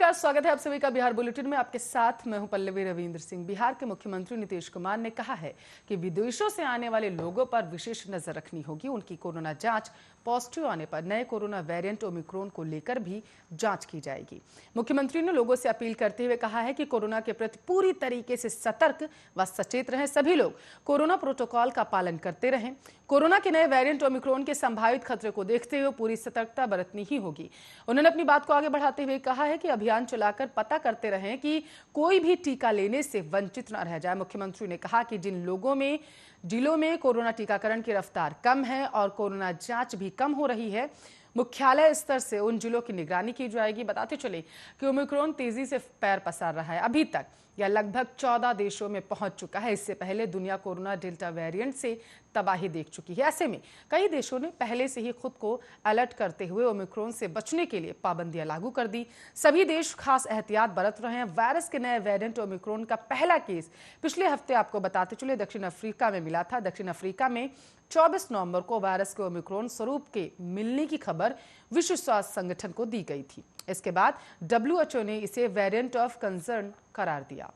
नमस्कार, स्वागत है आप सभी का बिहार बुलेटिन में। आपके साथ मैं हूं पल्लवी रविंद्र सिंह। बिहार के मुख्यमंत्री नीतीश कुमार ने कहा है कि विदेशों से आने वाले लोगों पर विशेष नजर रखनी होगी। उनकी कोरोना जांच पॉजिटिव आने पर नए कोरोना वेरिएंट ओमिक्रॉन को लेकर भी जांच की जाएगी। मुख्यमंत्री ने लोगों से अपील करते हुए कहा है कि कोरोना के प्रति पूरी तरीके से सतर्क व सचेत रहें। सभी लोग कोरोना प्रोटोकॉल का पालन करते रहें। कोरोना के नए वेरिएंट ओमिक्रॉन के संभावित खतरे को देखते हुए पूरी सतर्कता बरतनी ही होगी। उन्होंने अपनी बात को आगे बढ़ाते हुए कहा है कि अभियान चलाकर पता करते रहें कि कोई भी टीका लेने से वंचित न रह जाए। मुख्यमंत्री ने कहा कि जिन जिलों में कोरोना टीकाकरण की रफ्तार कम है और कोरोना जांच भी कम हो रही है, मुख्यालय स्तर से उन जिलों की निगरानी की जाएगी। बताते चले कि ओमिक्रॉन तेजी से पैर पसार रहा है। अभी तक यह लगभग 14 देशों में पहुंच चुका है। इससे पहले दुनिया कोरोना डेल्टा वेरिएंट से तबाही देख चुकी है। ऐसे में कई देशों ने पहले से ही खुद को अलर्ट करते हुए ओमिक्रॉन से बचने के लिए पाबंदियां लागू कर दी। सभी देश खास एहतियात बरत रहे हैं। वायरस के नए वेरिएंट ओमिक्रॉन का पहला केस पिछले हफ्ते आपको बताते चले दक्षिण अफ्रीका में मिला था। दक्षिण अफ्रीका में 24 नवंबर को वायरस के ओमिक्रॉन स्वरूप के मिलने की खबर विश्व स्वास्थ्य संगठन को दी गई थी। इसके बाद WHO ने इसे वेरिएंट ऑफ कंसर्न करार दिया।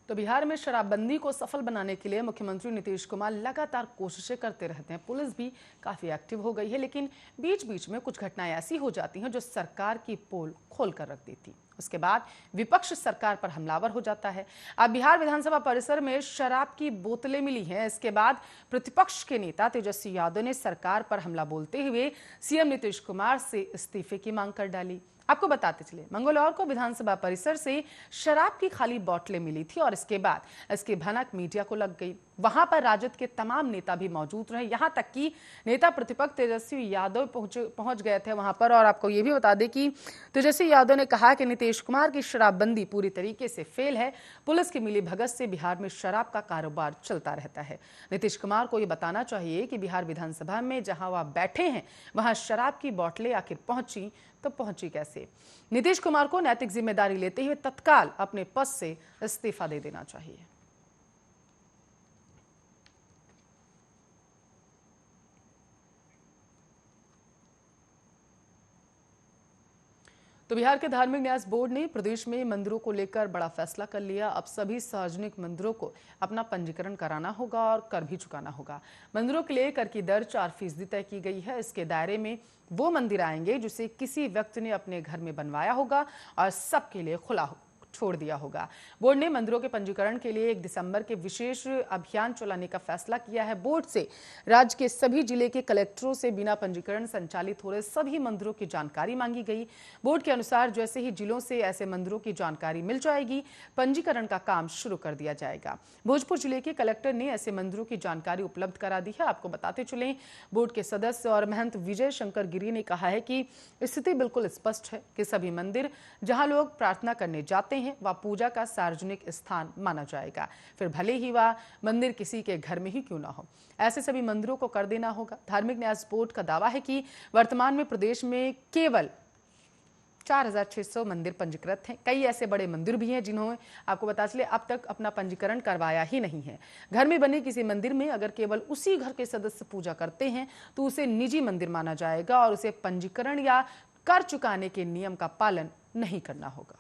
तो बिहार में शराबबंदी को सफल बनाने के लिए मुख्यमंत्री नीतीश कुमार लगातार कोशिशें करते रहते हैं। पुलिस भी काफी एक्टिव हो गई है, लेकिन बीच बीच में कुछ घटनाएं ऐसी हो जाती हैं जो सरकार की पोल खोल कर रख देती। उसके बाद विपक्ष सरकार पर हमलावर हो जाता है। अब बिहार विधानसभा परिसर में शराब की बोतलें मिली हैं। इसके बाद प्रतिपक्ष के नेता तेजस्वी यादव ने सरकार पर हमला बोलते हुए सीएम नीतीश कुमार से इस्तीफे की मांग कर डाली। आपको बताते चले, मंगलवार को विधानसभा परिसर से शराब की खाली बोतलें मिली थी और इसके बाद इसकी भनक मीडिया को लग गई। वहां पर राजद के तमाम नेता भी मौजूद रहे। यहां तक कि नेता प्रतिपक्ष तेजस्वी यादव पहुंच गए थे वहां पर। और आपको ये भी बता दें कि तेजस्वी यादव ने कहा कि नीतीश कुमार की शराबबंदी पूरी तरीके से फेल है। पुलिस की मिलीभगत से बिहार में शराब का कारोबार चलता रहता है। नीतीश कुमार को ये बताना चाहिए कि बिहार विधानसभा में जहां वह बैठे हैं वहां शराब की बोतलें आखिर पहुंची तो पहुंची कैसे। नीतीश कुमार को नैतिक जिम्मेदारी लेते हुए तत्काल अपने पद से इस्तीफा दे देना चाहिए। तो बिहार के धार्मिक न्यास बोर्ड ने प्रदेश में मंदिरों को लेकर बड़ा फैसला कर लिया। अब सभी सार्वजनिक मंदिरों को अपना पंजीकरण कराना होगा और कर भी चुकाना होगा। मंदिरों के लिए कर की दर 4% तय की गई है। इसके दायरे में वो मंदिर आएंगे जिसे किसी व्यक्ति ने अपने घर में बनवाया होगा और सबके लिए खुला छोड़ दिया होगा। बोर्ड ने मंदिरों के पंजीकरण के लिए 1 दिसंबर के विशेष अभियान चलाने का फैसला किया है। बोर्ड से राज्य के सभी जिले के कलेक्टरों से बिना पंजीकरण संचालित हो रहे सभी मंदिरों की जानकारी मांगी गई। बोर्ड के अनुसार जैसे ही जिलों से ऐसे मंदिरों की जानकारी मिल जाएगी, पंजीकरण का काम शुरू कर दिया जाएगा। भोजपुर जिले के कलेक्टर ने ऐसे मंदिरों की जानकारी उपलब्ध करा दी है। आपको बताते चलें, बोर्ड के सदस्य और महंत विजय शंकर गिरी ने कहा है कि स्थिति बिल्कुल स्पष्ट है कि सभी मंदिर जहां लोग प्रार्थना करने जाते हैं वह पूजा का सार्वजनिक स्थान माना जाएगा, फिर भले ही वह मंदिर किसी के घर में ही क्यों ना हो। ऐसे सभी मंदिरों को कर देना होगा। धार्मिक न्यास बोर्ड का दावा है कि वर्तमान में प्रदेश में केवल 4600 मंदिर पंजीकृत हैं। कई ऐसे बड़े मंदिर भी हैं जिन्होंने आपको बता चले अब तक अपना पंजीकरण करवाया ही नहीं है। घर में बने किसी मंदिर में अगर केवल उसी घर के सदस्य पूजा करते हैं तो उसे निजी मंदिर माना जाएगा और उसे पंजीकरण या कर चुकाने के नियम का पालन नहीं करना होगा।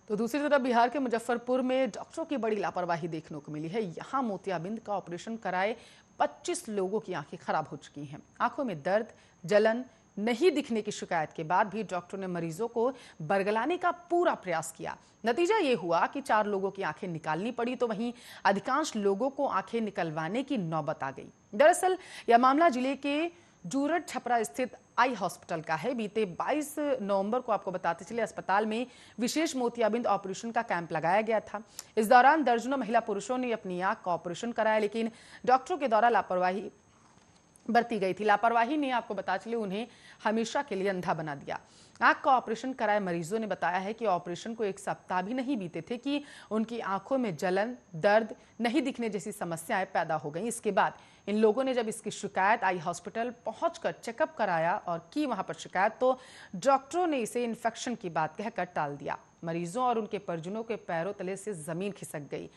तो दूसरी तरफ बिहार के मुजफ्फरपुर में डॉक्टरों की बड़ी लापरवाही देखने को मिली है। यहां मोतियाबिंद का ऑपरेशन कराए 25 लोगों की आंखें खराब हो चुकी हैं। आंखों में दर्द, जलन, नहीं दिखने की शिकायत के बाद भी डॉक्टर ने मरीजों को बरगलाने का पूरा प्रयास किया। नतीजा ये हुआ कि 4 लोगों की आंखें निकालनी पड़ी, तो वहीं अधिकांश लोगों को आंखें निकलवाने की नौबत आ गई। दरअसल यह मामला जिले के जूरट छपरा स्थित आई हॉस्पिटल का है। बीते 22 नवंबर को आपको बताते चले अस्पताल में विशेष मोतियाबिंद ऑपरेशन का कैंप लगाया गया था। इस दौरान दर्जनों महिला पुरुषों ने अपनी आंख का ऑपरेशन कराया, लेकिन डॉक्टरों के द्वारा लापरवाही बरती गई थी। लापरवाही ने आपको बता चले उन्हें हमेशा के लिए अंधा बना दिया। आंख का ऑपरेशन कराए मरीजों ने बताया है कि ऑपरेशन को 1 सप्ताह भी नहीं बीते थे कि उनकी आंखों में जलन, दर्द, नहीं दिखने जैसी समस्याएं पैदा हो गई। इसके बाद इन लोगों ने जब इसकी शिकायत आई हॉस्पिटल पहुंचकर चेकअप कराया और की वहां पर शिकायत, तो डॉक्टरों ने इसे इन्फेक्शन की बात कहकर टाल दिया। मरीजों और उनके परिजनों के पैरों तले से जमीन खिसक गई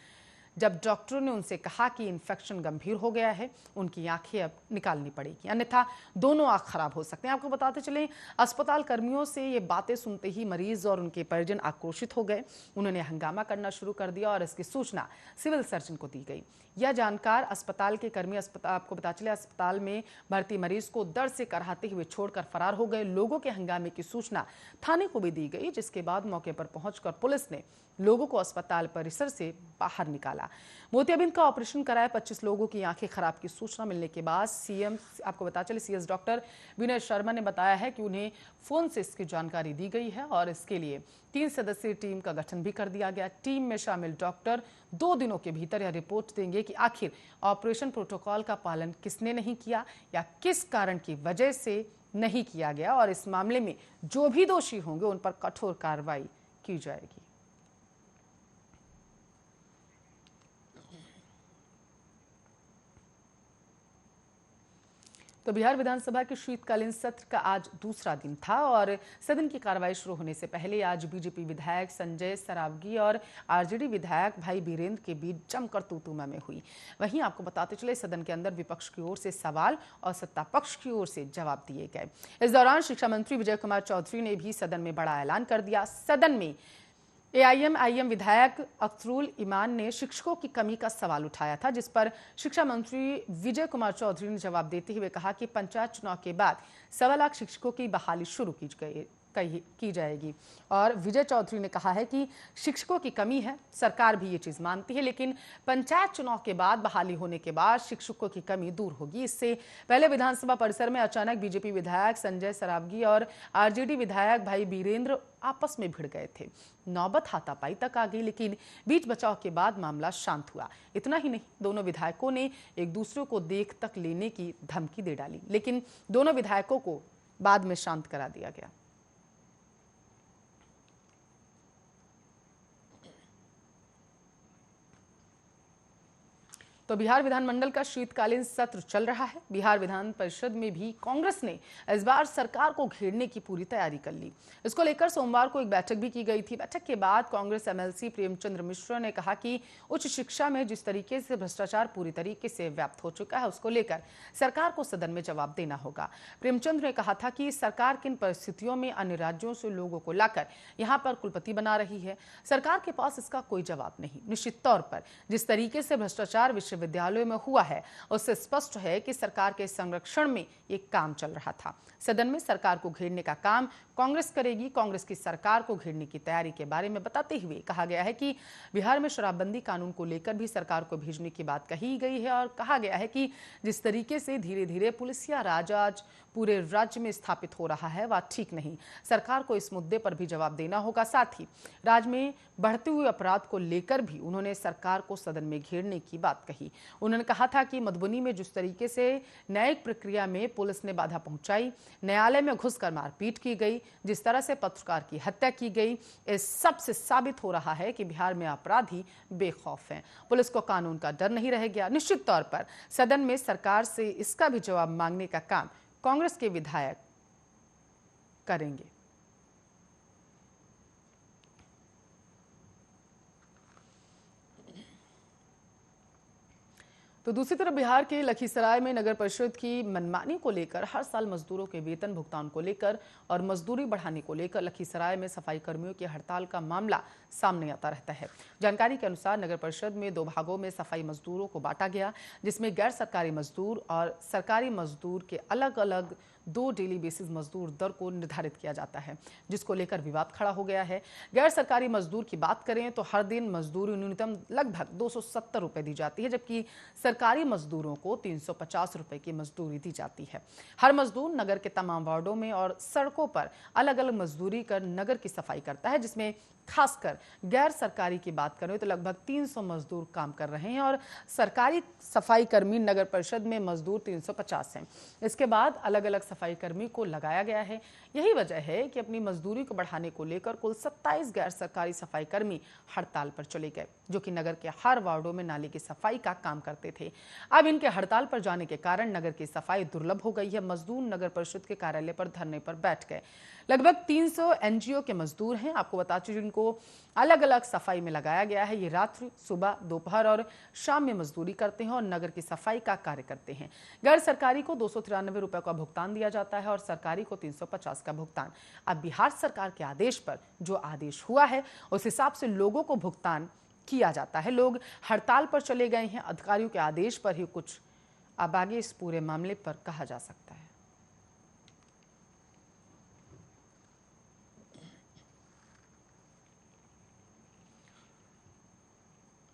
जब डॉक्टरों ने उनसे कहा कि इन्फेक्शन गंभीर हो गया है, उनकी आंखें अब निकालनी पड़ेगी, अन्यथा दोनों आंख खराब हो सकते हैं। आपको बताते चलें, अस्पताल कर्मियों से ये बातें सुनते ही मरीज और उनके परिजन आक्रोशित हो गए। उन्होंने हंगामा करना शुरू कर दिया और इसकी सूचना सिविल सर्जन को दी गई। यह जानकार अस्पताल के कर्मी आपको पता चले अस्पताल में भर्ती मरीज को दर्द से कराहते हुए छोड़कर फरार हो गए। लोगों के हंगामे की सूचना थाने को भी दी गई, जिसके बाद मौके पर पहुंचकर पुलिस ने लोगों को अस्पताल परिसर से बाहर निकाला। मोतियाबिंद का ऑपरेशन कराए 25 लोगों की आंखें खराब की सूचना मिलने के बाद सीएम आपको बता चले सीएस डॉक्टर विनय शर्मा ने बताया है कि उन्हें फोन से इसकी जानकारी दी गई है और इसके लिए 3 सदस्यीय टीम का गठन भी कर दिया गया। टीम में शामिल डॉक्टर 2 दिनों के भीतर यह रिपोर्ट देंगे कि आखिर ऑपरेशन प्रोटोकॉल का पालन किसने नहीं किया या किस कारण की वजह से नहीं किया गया, और इस मामले में जो भी दोषी होंगे उन पर कठोर कार्रवाई की जाएगी। तो बिहार विधानसभा के शीतकालीन सत्र का आज दूसरा दिन था और सदन की कार्रवाई शुरू होने से पहले आज बीजेपी विधायक संजय सरावगी और आरजेडी विधायक भाई बीरेंद्र के बीच जमकर तू-तू मैं हुई। वहीं आपको बताते चले सदन के अंदर विपक्ष की ओर से सवाल और सत्ता पक्ष की ओर से जवाब दिए गए। इस दौरान शिक्षा मंत्री विजय कुमार चौधरी ने भी सदन में बड़ा ऐलान कर दिया। सदन में एआईएम विधायक अख्तरुल ईमान ने शिक्षकों की कमी का सवाल उठाया था, जिस पर शिक्षा मंत्री विजय कुमार चौधरी ने जवाब देते हुए कहा कि पंचायत चुनाव के बाद 1.25 लाख शिक्षकों की बहाली शुरू की जाएगी। और विजय चौधरी ने कहा है कि शिक्षकों की कमी है, सरकार भी ये चीज मानती है, लेकिन पंचायत चुनाव के बाद बहाली होने के बाद शिक्षकों की कमी दूर होगी। इससे पहले विधानसभा परिसर में अचानक बीजेपी विधायक संजय सरावगी और आरजेडी विधायक भाई बीरेंद्र आपस में भिड़ गए थे। नौबत हाथापाई तक आ गई, लेकिन बीच बचाव के बाद मामला शांत हुआ। इतना ही नहीं, दोनों विधायकों ने एक दूसरे को देख तक लेने की धमकी दे डाली, लेकिन दोनों विधायकों को बाद में शांत करा दिया गया। तो बिहार विधानमंडल का शीतकालीन सत्र चल रहा है। बिहार विधान परिषद में भी कांग्रेस ने इस बार सरकार को घेरने की पूरी तैयारी कर ली। इसको लेकर सोमवार को एक बैठक भी की गई थी। बैठक के बाद कांग्रेस एमएलसी प्रेमचंद्र मिश्रा ने कहा कि उच्च शिक्षा में जिस तरीके से भ्रष्टाचार पूरी तरीके से व्याप्त हो चुका है, उसको लेकर सरकार को सदन में जवाब देना होगा। प्रेमचंद्र ने कहा था कि सरकार किन परिस्थितियों में अन्य राज्यों से लोगों को लाकर यहाँ पर कुलपति बना रही है, सरकार के पास इसका कोई जवाब नहीं। निश्चित तौर पर जिस तरीके से भ्रष्टाचार विश्वविद्यालयों में हुआ है, उससे स्पष्ट है कि सरकार के संरक्षण में ये काम चल रहा था। सदन में सरकार को घेरने का काम कांग्रेस करेगी। कांग्रेस की सरकार को घेरने की तैयारी के बारे में बताते हुए कहा गया है कि बिहार में शराबबंदी कानून को लेकर भी सरकार को भेजने की बात कही गई है और कहा गया है कि जिस तरीके से धीरे धीरे पुलिसिया राज आज पूरे राज्य में स्थापित हो रहा है, वह ठीक नहीं। सरकार को इस मुद्दे पर भी जवाब देना होगा। साथ ही राज्य में बढ़ते हुए अपराध को लेकर भी उन्होंने सरकार को सदन में घेरने की बात कही। उन्होंने कहा था कि मधुबनी में जिस तरीके से न्यायिक प्रक्रिया में पुलिस ने बाधा पहुंचाई, न्यायालय में घुसकर मारपीट की गई, जिस तरह से पत्रकार की हत्या की गई, इस सब से साबित हो रहा है कि बिहार में अपराधी बेखौफ हैं। पुलिस को कानून का डर नहीं रह गया। निश्चित तौर पर सदन में सरकार से इसका भी जवाब मांगने का काम कांग्रेस के विधायक करेंगे। तो दूसरी तरफ बिहार के लखीसराय में नगर परिषद की मनमानी को लेकर हर साल मजदूरों के वेतन भुगतान को लेकर और मजदूरी बढ़ाने को लेकर लखीसराय में सफाई कर्मियों की हड़ताल का मामला सामने आता रहता है। जानकारी के अनुसार नगर परिषद में 2 भागों में सफाई मजदूरों को बांटा गया, जिसमें गैर सरकारी मजदूर और सरकारी मजदूर के अलग अलग 2 डेली बेसिस मजदूर दर को निर्धारित किया जाता है, जिसको लेकर विवाद खड़ा हो गया है। गैर सरकारी मजदूर की बात करें तो हर दिन मजदूरी न्यूनतम लगभग 270 रुपए दी जाती है, जबकि सरकारी मजदूरों को 350 रुपए की मजदूरी दी जाती है। हर मजदूर नगर के तमाम वार्डों में और सड़कों पर अलग अलग मजदूरी कर नगर की सफाई करता है, जिसमें खासकर गैर सरकारी की बात करें तो लगभग 300 मजदूर काम कर रहे हैं और सरकारी सफाई कर्मी नगर परिषद में मजदूर 350 हैं। इसके बाद अलग अलग सफाई कर्मी को लगाया गया है। यही वजह है कि अपनी मजदूरी को बढ़ाने को लेकर कुल 27 गैर सरकारी सफाई कर्मी हड़ताल पर चले गए, जो कि नगर के हर वार्डों में नाली की सफाई का काम करते थे। अब इनके हड़ताल पर जाने के कारण नगर की सफाई दुर्लभ हो गई है। मजदूर नगर परिषद के कार्यालय पर धरने पर बैठ गए। लगभग 300 एनजीओ के मजदूर हैं। आपको बता चुके जिनको अलग अलग सफाई में लगाया गया है। ये रात्रि, सुबह, दोपहर और शाम में मजदूरी करते हैं और नगर की सफाई का कार्य करते हैं। गैर सरकारी को 293 रुपए का भुगतान दिया जाता है और सरकारी को 350 का भुगतान। अब बिहार सरकार के आदेश पर जो आदेश हुआ है उस हिसाब से लोगों को भुगतान किया जाता है। लोग हड़ताल पर चले गए हैं। अधिकारियों के आदेश पर ही कुछ अब आगे इस पूरे मामले पर कहा जा सकता है।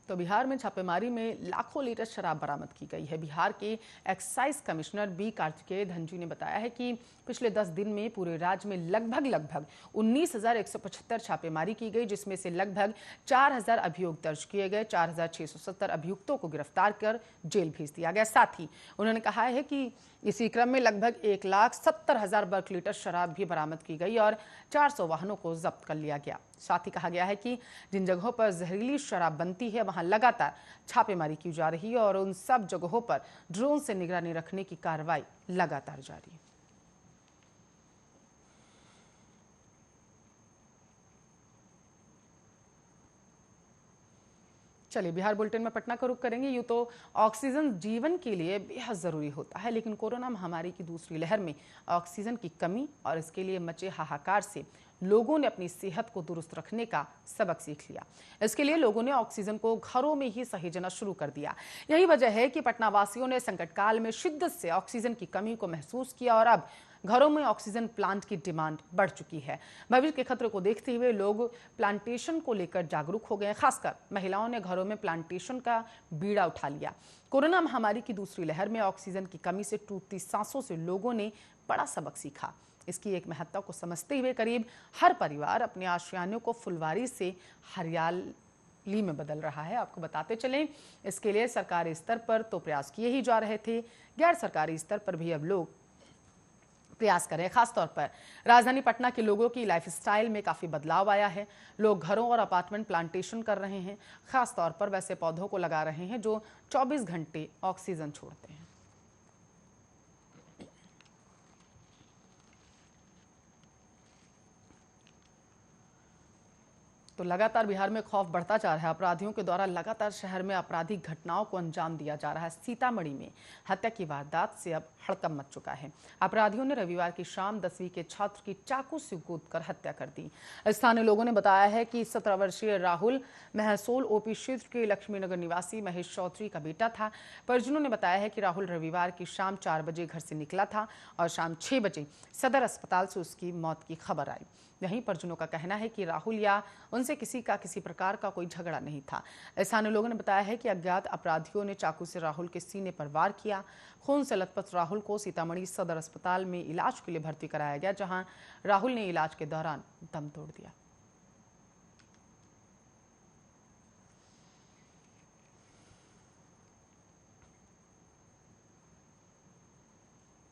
तो बिहार में छापेमारी में लाखों लीटर शराब बरामद की गई है। बिहार के excise commissioner B Kartikeya Dhanji ने बताया है कि पिछले 10 दिन में पूरे राज्य में लगभग 19,175 छापेमारी की गई, जिसमें से लगभग 4,000 अभियोग दर्ज किए गए। 4,670 अभियुक्तों को गिरफ्तार कर जेल भेज दिया गया। साथ ही उन्होंने कहा है कि इसी क्रम में लगभग 1,70,000 वर्ग लीटर शराब भी बरामद की गई और 400 वाहनों को जब्त कर लिया गया। साथ ही कहा गया है कि जिन जगहों पर जहरीली शराब बनती है वहां लगातार छापेमारी की जा रही है और उन सब जगहों पर ड्रोन से निगरानी रखने की कार्रवाई लगातार जारी है। चलिए बिहार बुलेटिन में पटना का रुख करेंगे। यूं तो ऑक्सीजन जीवन के लिए बेहद जरूरी होता है, लेकिन कोरोना महामारी की दूसरी लहर में ऑक्सीजन की कमी और इसके लिए मचे हाहाकार से लोगों ने अपनी सेहत को दुरुस्त रखने का सबक सीख लिया। इसके लिए लोगों ने ऑक्सीजन को घरों में ही सहेजना शुरू कर दिया। यही वजह है कि पटना वासियों ने संकट काल में शिद्दत से ऑक्सीजन की कमी को महसूस किया और अब घरों में ऑक्सीजन प्लांट की डिमांड बढ़ चुकी है। भविष्य के खतरे को देखते हुए लोग प्लांटेशन को लेकर जागरूक हो गए। खासकर महिलाओं ने घरों में प्लांटेशन का बीड़ा उठा लिया। कोरोना महामारी की दूसरी लहर में ऑक्सीजन की कमी से टूटती सांसों से लोगों ने बड़ा सबक सीखा। इसकी एक महत्ता को समझते हुए करीब हर परिवार अपने आशियानों को फुलवारी से हरियाली में बदल रहा है। आपको बताते चलें, इसके लिए सरकारी स्तर पर तो प्रयास किए ही जा रहे थे, गैर सरकारी स्तर पर भी अब लोग प्रयास करें। खासतौर पर राजधानी पटना के लोगों की लाइफस्टाइल में काफी बदलाव आया है। लोग घरों और अपार्टमेंट प्लांटेशन कर रहे हैं। खासतौर पर वैसे पौधों को लगा रहे हैं जो 24 घंटे ऑक्सीजन छोड़ते हैं। तो लगातार बिहार में खौफ बढ़ता जा रहा है। अपराधियों के द्वारा लगातार शहर में आपराधिक घटनाओं को अंजाम दिया जा रहा है। सीतामढ़ी में हत्या की वारदात से अब हड़कंप मच चुका है। अपराधियों ने रविवार की शाम 10वीं के छात्र की चाकू से कूदकर हत्या कर दी। स्थानीय लोगों ने बताया है कि 17 वर्षीय राहुल महसोल ओपी क्षेत्र के लक्ष्मीनगर निवासी महेश चौधरी का बेटा था। परिजनों ने बताया है कि राहुल रविवार की शाम 4 बजे घर से निकला था और शाम 6 बजे सदर अस्पताल से उसकी मौत की खबर आई। वहीं परिजनों का कहना है कि राहुल या उनसे किसी प्रकार का कोई झगड़ा नहीं था। स्थानीय लोगों ने बताया है कि अज्ञात अपराधियों ने चाकू से राहुल के सीने पर वार किया। खून से लथपथ राहुल को सीतामढ़ी सदर अस्पताल में इलाज के लिए भर्ती कराया गया, जहां राहुल ने इलाज के दौरान दम तोड़ दिया।